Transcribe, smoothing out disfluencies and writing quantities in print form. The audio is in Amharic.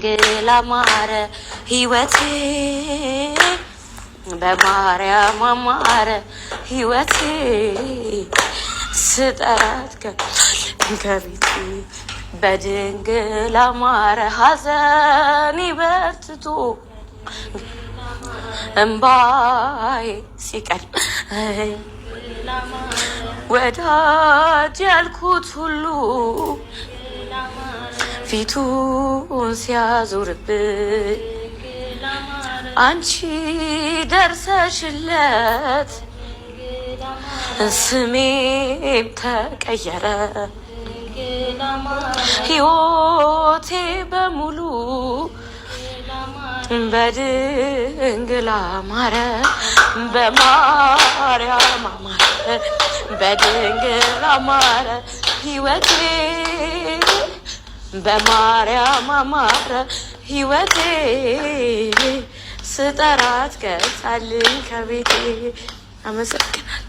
ግላማረ ህይወቴ በማርያም አማረ ህይወቴ ስጠራት ከቤቴ በድንግል አማረ ሐዘኔ በርትቶ እምባዬ ሲቀል ወዳጅ ያልኩት ሁሉ ፊቱን ሲያዞርብኝ አንቺ ደርሰሽለት ስሜም ተቀየረ ሕይወቴ በሙሉ በድንግል አማረ በማርያም አማረ በድንግል አማረ ሕይወቴ በማርያም አማረ ሕይወቴ ስጠራት ገጻልኝ ከቤቴ። አመሰግናለሁ።